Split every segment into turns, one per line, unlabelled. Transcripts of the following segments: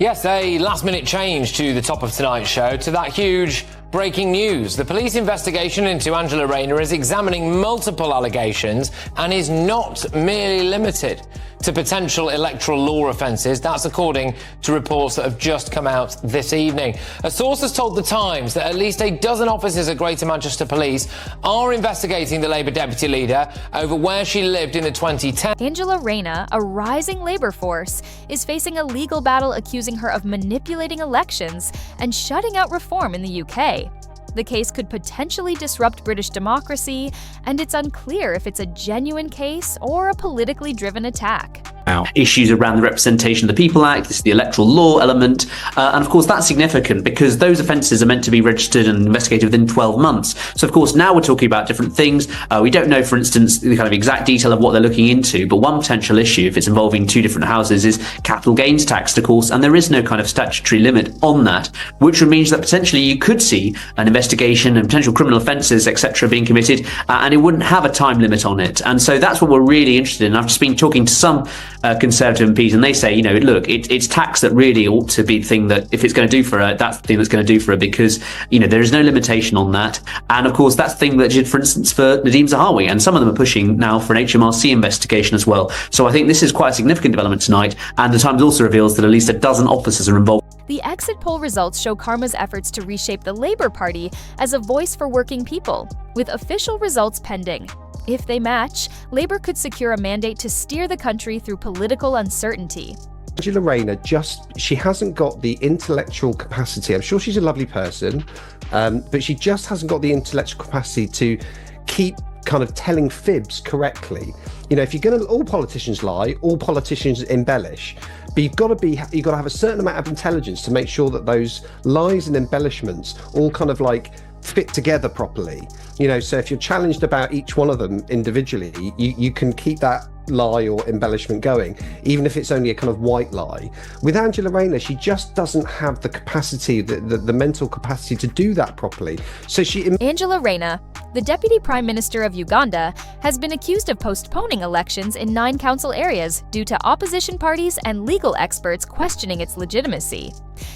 Yes, a last-minute change to the top of tonight's show, to that huge breaking news. The police investigation into Angela Rayner is examining multiple allegations and is not merely limited to potential electoral law offences. That's according to reports that have just come out this evening. A source has told The Times that at least a dozen officers at Greater Manchester Police are investigating the Labour deputy leader over where she lived in the 2010.
Angela Rayner, a rising Labour force, is facing a legal battle accusing her of manipulating elections and shutting out reform in the UK. The case could potentially disrupt British democracy, and it's unclear if it's a genuine case or a politically driven attack.
Issues around the Representation of the People Act, this is the electoral law element, and of course that's significant because those offences are meant to be registered and investigated within 12 months. So of course now we're talking about different things. We don't know, for instance, the kind of exact detail of what they're looking into, but one potential issue, if it's involving two different houses, is capital gains tax, of course, and there is no kind of statutory limit on that, which means that potentially you could see an investigation and potential criminal offences, etc., being committed, and it wouldn't have a time limit on it. And so that's what we're really interested in. I've just been talking to some Conservative MPs, and they say, you know, look, it's tax that really ought to be the thing that, if it's going to do for her, that's the thing that's going to do for her, because, you know, there is no limitation on that. And of course, that's the thing that did, for instance, for Nadeem Zahawi, and some of them are pushing now for an HMRC investigation as well. So I think this is quite a significant development tonight, and The Times also reveals that at least a dozen officers are involved.
The exit poll results show Karma's efforts to reshape the Labour Party as a voice for working people, with official results pending. If they match, Labour could secure a mandate to steer the country through political uncertainty.
Angela Rayner she hasn't got the intellectual capacity. I'm sure she's a lovely person, but she just hasn't got the intellectual capacity to keep kind of telling fibs correctly. You know, if you're going to, all politicians lie, all politicians embellish, but you've got to have a certain amount of intelligence to make sure that those lies and embellishments all kind of like fit together properly. You know, so if you're challenged about each one of them individually, you can keep that lie or embellishment going, even if it's only a kind of white lie. With Angela Rayner, she just doesn't have the capacity, the mental capacity to do that properly. So
Angela Rayner, the Deputy Prime Minister of Uganda, has been accused of postponing elections in 9 council areas due to opposition parties and legal experts questioning its legitimacy.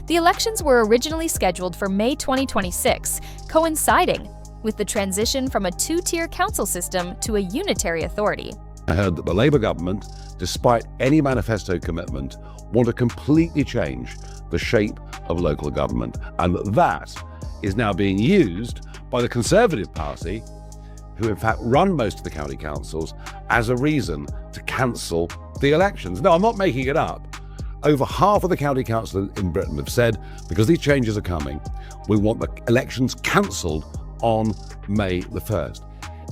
The elections were originally scheduled for May 2026, coinciding with the transition from a 2-tier council system to a unitary authority.
I heard that the Labour government, despite any manifesto commitment, want to completely change the shape of local government, and that is now being used by the Conservative Party, who in fact run most of the county councils, as a reason to cancel the elections. No, I'm not making it up. Over half of the county councils in Britain have said, because these changes are coming, we want the elections cancelled on May the 1st.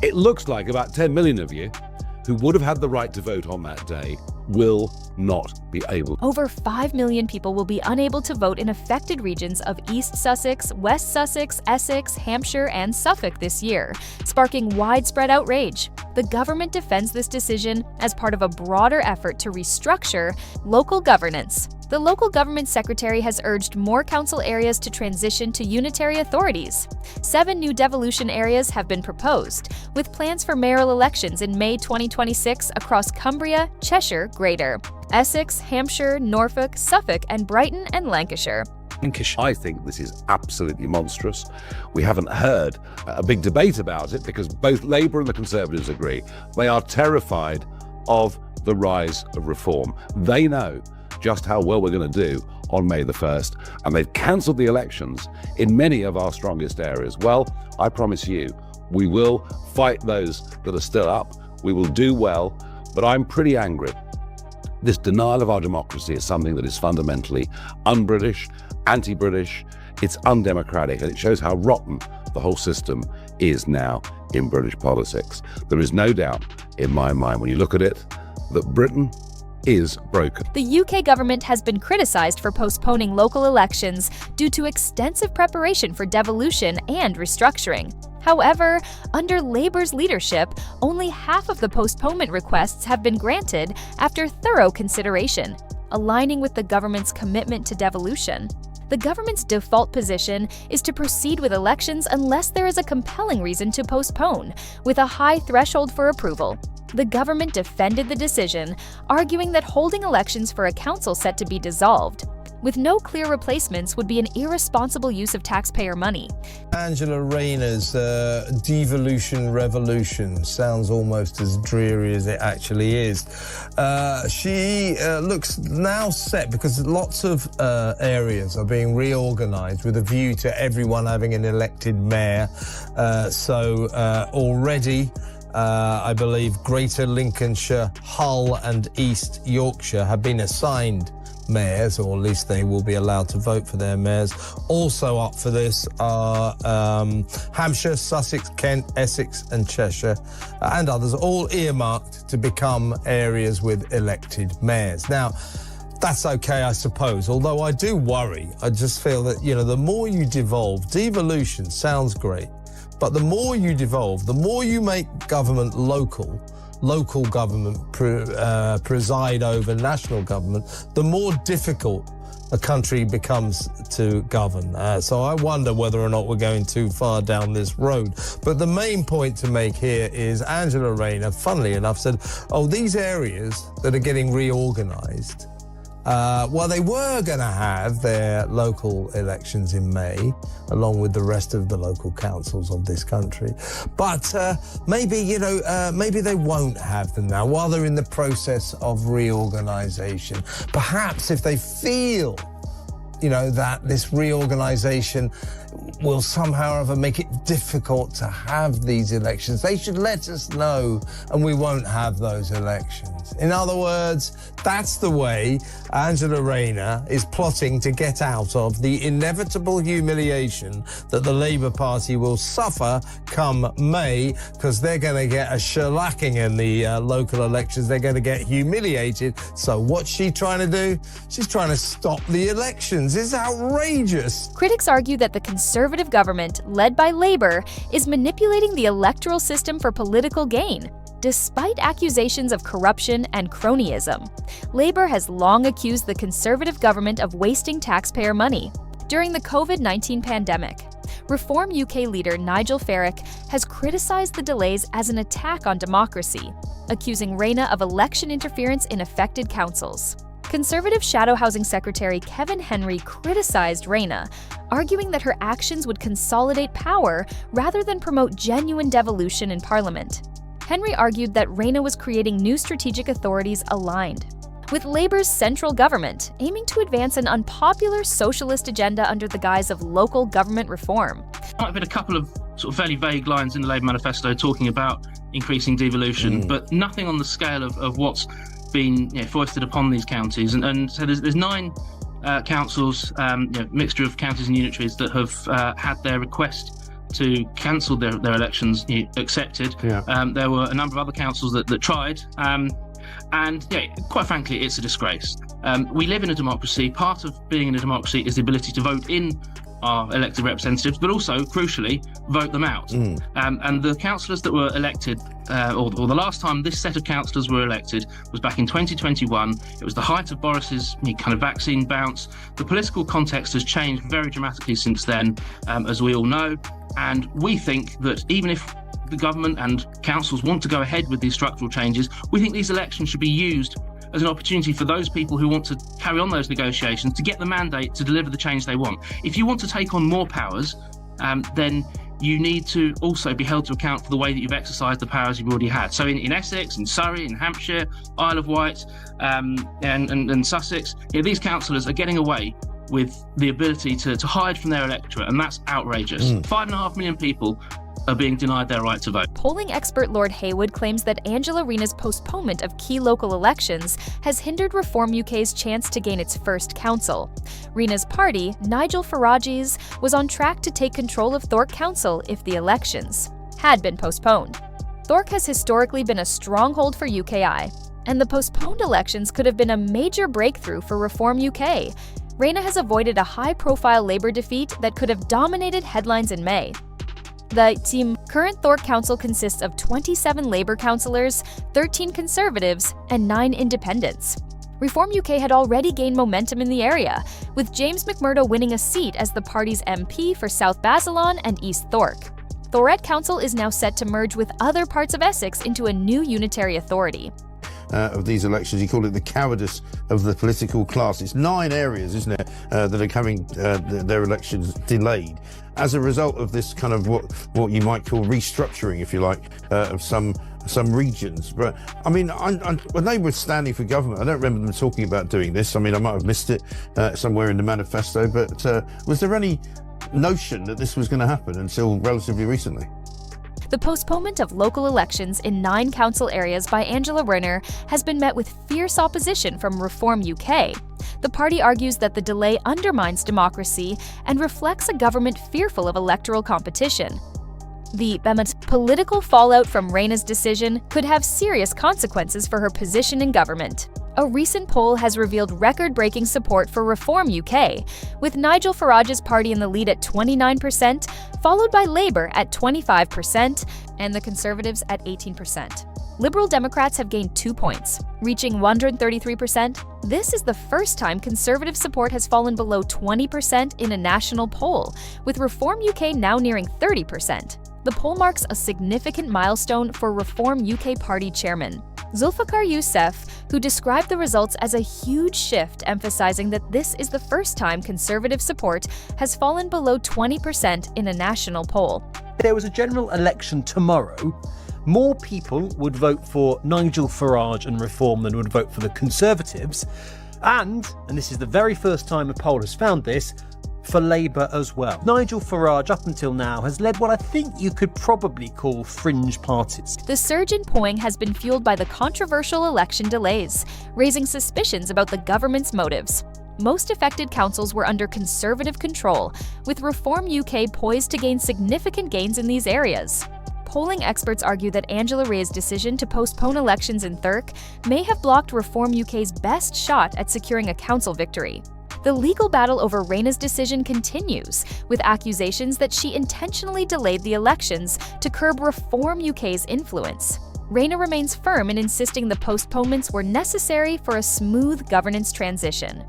It looks like about 10 million of you who would have had the right to vote on that day will not be able.
Over 5 million people will be unable to vote in affected regions of East Sussex, West Sussex, Essex, Hampshire, and Suffolk this year, sparking widespread outrage. The government defends this decision as part of a broader effort to restructure local governance. The local government secretary has urged more council areas to transition to unitary authorities. 7 new devolution areas have been proposed, with plans for mayoral elections in May 2026 across Cumbria, Cheshire, Greater, Essex, Hampshire, Norfolk, Suffolk, and Brighton and Lancashire.
I think this is absolutely monstrous. We haven't heard a big debate about it because both Labour and the Conservatives agree. They are terrified of the rise of reform. They know just how well we're going to do on May the 1st, and they've cancelled the elections in many of our strongest areas. Well, I promise you, we will fight those that are still up. We will do well, but I'm pretty angry. This denial of our democracy is something that is fundamentally un-British, anti-British, it's undemocratic, and it shows how rotten the whole system is now in British politics. There is no doubt in my mind, when you look at it, that Britain is broken.
The UK government has been criticised for postponing local elections due to extensive preparation for devolution and restructuring. However, under Labour's leadership, only half of the postponement requests have been granted after thorough consideration, aligning with the government's commitment to devolution. The government's default position is to proceed with elections unless there is a compelling reason to postpone, with a high threshold for approval. The government defended the decision, arguing that holding elections for a council set to be dissolved with no clear replacements would be an irresponsible use of taxpayer money.
Angela Rayner's devolution revolution sounds almost as dreary as it actually is. She looks now set because lots of areas are being reorganised with a view to everyone having an elected mayor. Already, I believe Greater Lincolnshire, Hull and East Yorkshire have been assigned mayors, or at least they will be allowed to vote for their mayors. Also up for this are Hampshire, Sussex, Kent, Essex and Cheshire and others, all earmarked to become areas with elected mayors. Now, that's okay, I suppose, although I do worry. I just feel that, the more you devolution sounds great, but the more you devolve, the more you make government local government preside over national government, the more difficult a country becomes to govern. So I wonder whether or not we're going too far down this road. But the main point to make here is Angela Rayner, funnily enough, said, these areas that are getting reorganised, they were going to have their local elections in May, along with the rest of the local councils of this country. But maybe they won't have them now while they're in the process of reorganisation. Perhaps if they feel, that this reorganisation will somehow or other make it difficult to have these elections, they should let us know and we won't have those elections. In other words, that's the way Angela Rayner is plotting to get out of the inevitable humiliation that the Labour Party will suffer come May, because they're going to get a shellacking in the local elections. They're going to get humiliated. So what's she trying to do? She's trying to stop the elections. It's outrageous.
Critics argue that the Conservative government, led by Labour, is manipulating the electoral system for political gain. Despite accusations of corruption and cronyism, Labour has long accused the Conservative government of wasting taxpayer money. During the COVID-19 pandemic, Reform UK leader Nigel Farage has criticised the delays as an attack on democracy, accusing Rayner of election interference in affected councils. Conservative Shadow Housing Secretary Kevin Henry criticised Rayner, arguing that her actions would consolidate power rather than promote genuine devolution in Parliament. Henry argued that Rayner was creating new strategic authorities aligned with Labour's central government, aiming to advance an unpopular socialist agenda under the guise of local government reform.
There might have been a couple of sort of fairly vague lines in the Labour manifesto talking about increasing devolution, but nothing on the scale of what's been foisted upon these counties. And so there's 9 councils, mixture of counties and unitaries, that have had their request to cancel their elections accepted. There were a number of other councils that tried, and quite frankly, it's a disgrace. We live in a democracy. Part of being in a democracy is the ability to vote in our elected representatives, but also, crucially, vote them out. And the councillors that were elected, or the last time this set of councillors were elected was back in 2021. It was the height of Boris's kind of vaccine bounce. The political context has changed very dramatically since then, as we all know. And we think that even if the government and councils want to go ahead with these structural changes, we think these elections should be used as an opportunity for those people who want to carry on those negotiations to get the mandate to deliver the change they want. If you want to take on more powers, then you need to also be held to account for the way that you've exercised the powers you've already had. So in Essex, in Surrey, in Hampshire, Isle of Wight, and Sussex, these councillors are getting away with the ability to hide from their electorate, and that's outrageous. 5.5 million people are being denied their right to vote.
Polling expert Lord Haywood claims that Angela Rayner's postponement of key local elections has hindered Reform UK's chance to gain its first council. Rayner's party, Nigel Farage's, was on track to take control of Thorpe Council if the elections had been postponed. Thorpe has historically been a stronghold for UKI, and the postponed elections could have been a major breakthrough for Reform UK. Rayner has avoided a high-profile Labour defeat that could have dominated headlines in May. The current Thorpe Council consists of 27 Labour councillors, 13 Conservatives, and 9 Independents. Reform UK had already gained momentum in the area, with James McMurdo winning a seat as the party's MP for South Basilan and East Thorpe. Thorpe Council is now set to merge with other parts of Essex into a new unitary authority.
of these elections. You call it the cowardice of the political class. It's 9 areas, isn't it, that are having their elections delayed as a result of this kind of what you might call restructuring, if you like, of some regions. But I mean, when they were standing for government, I don't remember them talking about doing this. I mean, I might have missed it somewhere in the manifesto, but was there any notion that this was going to happen until relatively recently?
The postponement of local elections in 9 council areas by Angela Rayner has been met with fierce opposition from Reform UK. The party argues that the delay undermines democracy and reflects a government fearful of electoral competition. The political fallout from Rayner's decision could have serious consequences for her position in government. A recent poll has revealed record-breaking support for Reform UK, with Nigel Farage's party in the lead at 29%, followed by Labour at 25% and the Conservatives at 18%. Liberal Democrats have gained 2 points, reaching 133%. This is the first time Conservative support has fallen below 20% in a national poll, with Reform UK now nearing 30%. The poll marks a significant milestone for Reform UK party chairman Zulfikar Youssef, who described the results as a huge shift, emphasizing that this is the first time Conservative support has fallen below 20% in a national poll.
If there was a general election tomorrow, more people would vote for Nigel Farage and Reform than would vote for the Conservatives, and this is the very first time a poll has found this, for Labour as well. Nigel Farage, up until now, has led what I think you could probably call fringe parties.
The surge in polling has been fueled by the controversial election delays, raising suspicions about the government's motives. Most affected councils were under Conservative control, with Reform UK poised to gain significant gains in these areas. Polling experts argue that Angela Rayner's decision to postpone elections in Thurrock may have blocked Reform UK's best shot at securing a council victory. The legal battle over Rayner's decision continues, with accusations that she intentionally delayed the elections to curb Reform UK's influence. Rayner remains firm in insisting the postponements were necessary for a smooth governance transition.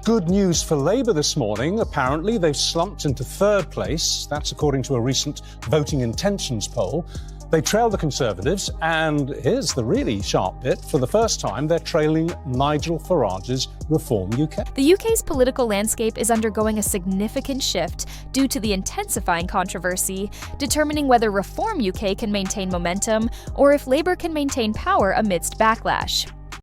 Good news for Labour this morning. Apparently, they've slumped into 3rd place. That's according to a recent voting intentions poll. They trail the Conservatives, and here's the really sharp bit. For the first time, they're trailing Nigel Farage's Reform UK.
The UK's political landscape is undergoing a significant shift due to the intensifying controversy, determining whether Reform UK can maintain momentum or if Labour can maintain power amidst backlash.